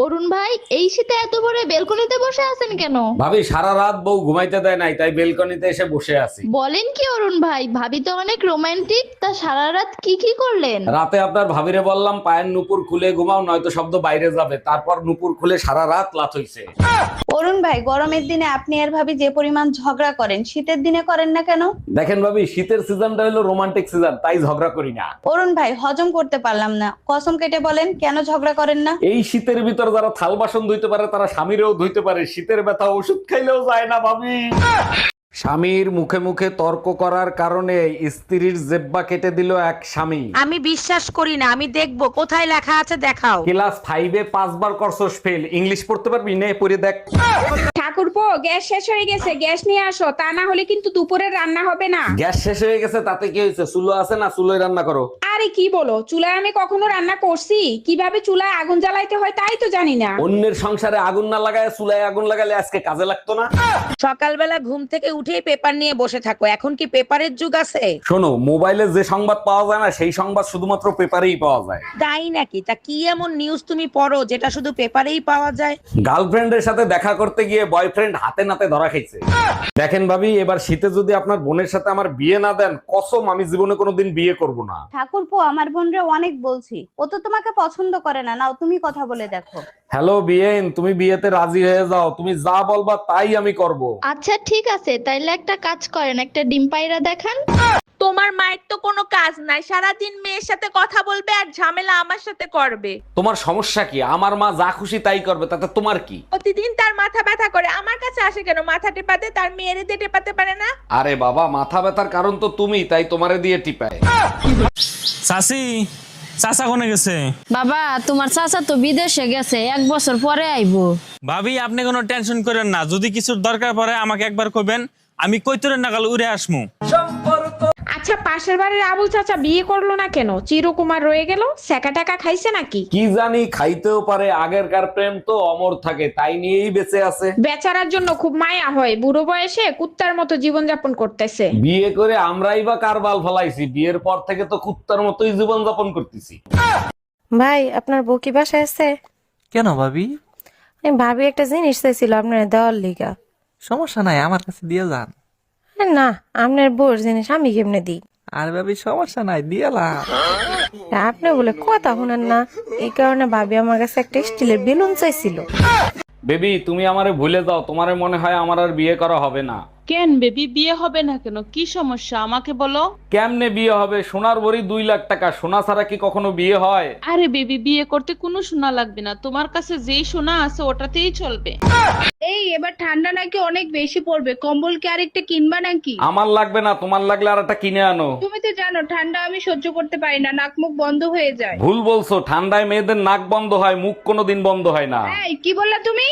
অরুণ ভাই, এই শীতে এত ভোরে বেলকনিতে বসে আছেন কেন? ভাবি সারা রাত বউ ঘুমাইতে দেয় নাই, তাই বেলকনিতে এসে বসে আছি। বলেন কি অরুণ ভাই, ভাবি তো অনেক রোমান্টিক, তা সারা রাত কি কি করলেন? রাতে আপনার ভাবিরে বললাম পায়ের নুপুর খুলে ঘুমাও, নয়তো শব্দ বাইরে যাবে। তারপর নুপুর খুলে সারা রাত লাথ হইছে। অরুণ ভাই, গরমের দিনে আপনি আর ভাবি যে পরিমাণ ঝগড়া করেন, শীতের দিনে করেন না কেন? দেখেন ভাবি, শীতের সিজনটা হলো রোমান্টিক সিজন, তাই ঝগড়া করি না। অরুণ ভাই, হজম করতে পারলাম না, কসম কেটে বলেন কেন ঝগড়া করেন না? এই শীতের ভিতর যারা থাল বাসন ধুইতে পারে তারা স্বামীরেও ধুইতে পারে, শীতের ব্যথা ওষুধ খাইলেও যায় না ভাবি। স্বামীর মুখে মুখে তর্ক করার কারণে স্ত্রীর জেব্বা কেটে দিল এক স্বামী। আমি বিশ্বাস করি না, আমি দেখবো কোথায় লেখা আছে, দেখাও। ক্লাস 5-এ 5 বার করছস ফেল, ইংলিশ পড়তে পারবি? নে পড়ে দেখ। ঠাকুরপো, গ্যাস শেষ হয়ে গেছে, গ্যাস নিয়ে আসো, তা না হলে কিন্তু দুপুরের রান্না হবে না। গ্যাস শেষ হয়ে গেছে তাতে কি হয়েছে? চুলো আছে না, চুলোয় রান্না করো। আরে কি বলো, চুলায় আমি কখনো রান্না করছি? কিভাবে চুলায় আগুন জ্বালাইতে হয় তাই তো জানি না। অন্যের সংসারে আগুন না লাগায় চুলায় আগুন লাগালে আজকে কাজে লাগতো না। সকালবেলা ঘুম থেকে উঠেই পেপার নিয়ে বসে থাকো, এখন কি পেপারের যুগ আছে? শোনো, মোবাইলে যে সংবাদ পাওয়া যায় না সেই সংবাদ শুধুমাত্র পেপারেই পাওয়া যায়। তাই নাকি? তা কি এমন নিউজ তুমি পড়ো যেটা শুধু পেপারেই পাওয়া যায়? গার্লফ্রেন্ডের সাথে দেখা করতে গিয়ে বয়ফ্রেন্ড হাতে নাতে ধরা খাইছে। দেখেন ভাবি, এবার শীতে যদি আপনার বোনের সাথে আমার বিয়ে না দেন, কসম আমি জীবনে কোনোদিন বিয়ে করব না। ঠাকুরপো, আমার বোনরে অনেক বলছি, ও তো তোমাকে পছন্দ করে না। নাও তুমি কথা বলে দেখো। হ্যালো বিয়েন, তুমি বিয়েতে রাজি হয়ে যাও, তুমি যা বলবা তাই আমি করব। আচ্ছা ঠিক আছে, তাইলে একটা কাজ করেন, একটা ডিম পাইরা দেখান। তোমার মায়ের তো কোনো কাজ নাই, সারাদিন মেয়ের সাথে কথা বলবে আর ঝামেলা আমার সাথে করবে। তোমার সমস্যা কি? আমার মা যা খুশি তাই করবে, তাতে তোমার কি? প্রতিদিন তার মাথা ব্যথা করে, আমার কাছে আসে কেন? মাথা টেপাতে, তার মেয়েরে দিয়ে টেপাতে পারে না? আরে বাবা, মাথা ব্যথার কারণ তো তুমি, তাই তোমারে দিয়ে টিপায়। চাচি, চাচা কোনে গেছে? বাবা, তোমার চাচা তো বিদেশে গেছে, 1 বছর পরে আইবো। ভাবি, আপনি কোনো টেনশন করেন না, যদি কিছুর দরকার পড়ে আমাকে একবার কইবেন, আমি কইতরের নাগাল উড়ে আসমু। আচ্ছা, পাশের বাড়ির আবুল চাচা বিয়ে করলো না কেন? চিরকুমার রয়ে গেল, সেকা টাকা খাইছে নাকি? কি জানি, খাইতেও পারে। আগেরকার প্রেম তো অমর থাকে, তাই নিয়েই বেঁচে আছে। বেচারার জন্য খুব মায়া হয়, বুড়ো বয়সে কুত্তার মতো জীবন যাপন করতেছে। বিয়ে করে আমরাই বা কার বাল ফলাইছি? বিয়ের পর থেকে তো কুত্তার মতোই জীবন যাপন করতেছি। ভাই, আপনার বউ কি বাসায় আছে? কেন ভাবি? আমি ভাবি একটা জিনিস চাইছিল আপনার দেওয়ার লিগা। সমস্যা নাই, আমার কাছে দিয়ে যান। না, আপনার বউর জিনিস আমি কেমনে দিই? আর ভাবি সমস্যা নাই, দিয়েলাম। আপনি বলে কথা শুনেন না, এই কারণে ভাবি আমার কাছে একটা স্টিলের বেলুন চাইছিল। বেবি, তুমি আমারে ভুলে যাও, তোমারে মনে হয় আমার আর বিয়ে করা হবে না। কেন বেবি, বিয়ে হবে না কেন? কি সমস্যা আমাকে বলো। কেমনে বিয়ে হবে? সোনার ভরি 2 লাখ টাকা, সোনা ছাড়া কি কখনো বিয়ে হয়? আরে বেবি, বিয়ে করতে কোনো সোনা লাগবে না, তোমার কাছে যেই সোনা আছে ওটাতেই চলবে। এই, এবার ঠান্ডা নাকি অনেক বেশি পড়বে, কম্বল কি আরেকটা কিনবা নাকি? আমার লাগবে না, তোমার লাগলে আর একটা কিনে আনো। তুমি তো জানো ঠান্ডা আমি সহ্য করতে পারি না, নাক মুখ বন্ধ হয়ে যায়। ভুল বলছো, ঠান্ডায় মেয়েদের নাক বন্ধ হয়, মুখ কোনোদিন বন্ধ হয় না। এই, কি বললা তুমি?